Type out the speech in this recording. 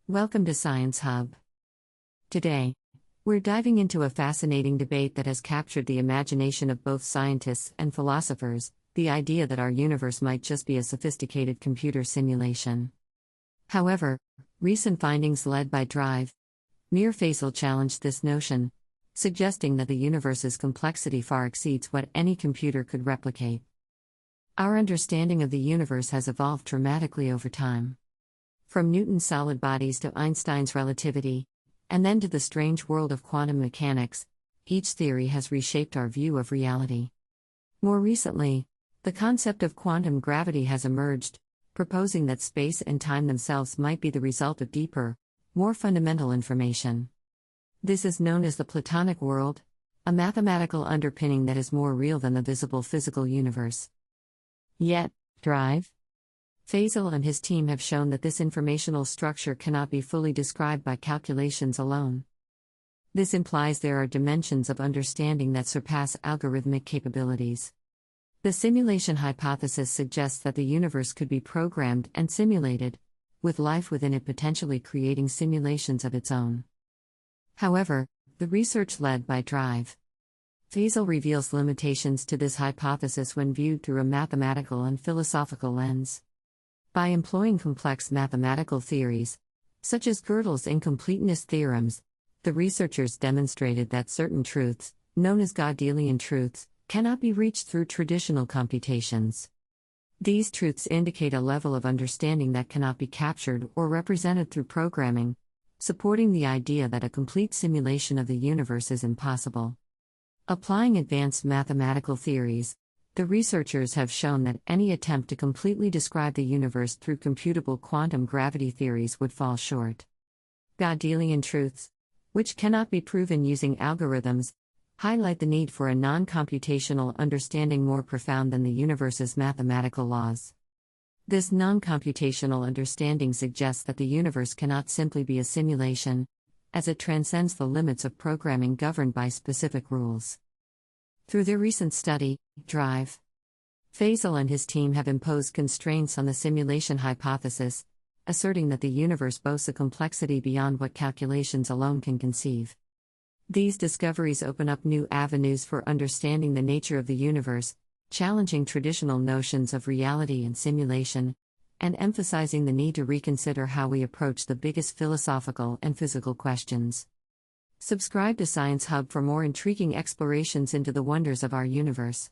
Welcome to Science Hub. Today, we're diving into a fascinating debate that has captured the imagination of both scientists and philosophers: the idea that our universe might just be a sophisticated computer simulation. However, recent findings led by Mir Faizal challenged this notion, suggesting that the universe's complexity far exceeds what any computer could replicate. Our understanding of the universe has evolved dramatically over time. From Newton's solid bodies to Einstein's relativity, and then to the strange world of quantum mechanics, each theory has reshaped our view of reality. More recently, the concept of quantum gravity has emerged, proposing that space and time themselves might be the result of deeper, more fundamental information. This is known as the Platonic world, a mathematical underpinning that is more real than the visible physical universe. Yet, Faizal and his team have shown that this informational structure cannot be fully described by calculations alone. This implies there are dimensions of understanding that surpass algorithmic capabilities. The simulation hypothesis suggests that the universe could be programmed and simulated, with life within it potentially creating simulations of its own. However, the research led by Faizal reveals limitations to this hypothesis when viewed through a mathematical and philosophical lens. By employing complex mathematical theories, such as Gödel's incompleteness theorems, the researchers demonstrated that certain truths, known as Gödelian truths, cannot be reached through traditional computations. These truths indicate a level of understanding that cannot be captured or represented through programming, supporting the idea that a complete simulation of the universe is impossible. Applying advanced mathematical theories, the researchers have shown that any attempt to completely describe the universe through computable quantum gravity theories would fall short. Gödelian truths, which cannot be proven using algorithms, highlight the need for a non-computational understanding more profound than the universe's mathematical laws. This non-computational understanding suggests that the universe cannot simply be a simulation, as it transcends the limits of programming governed by specific rules. Through their recent study, Faizal and his team have imposed constraints on the simulation hypothesis, asserting that the universe boasts a complexity beyond what calculations alone can conceive. These discoveries open up new avenues for understanding the nature of the universe, challenging traditional notions of reality and simulation, and emphasizing the need to reconsider how we approach the biggest philosophical and physical questions. Subscribe to Science Hub for more intriguing explorations into the wonders of our universe.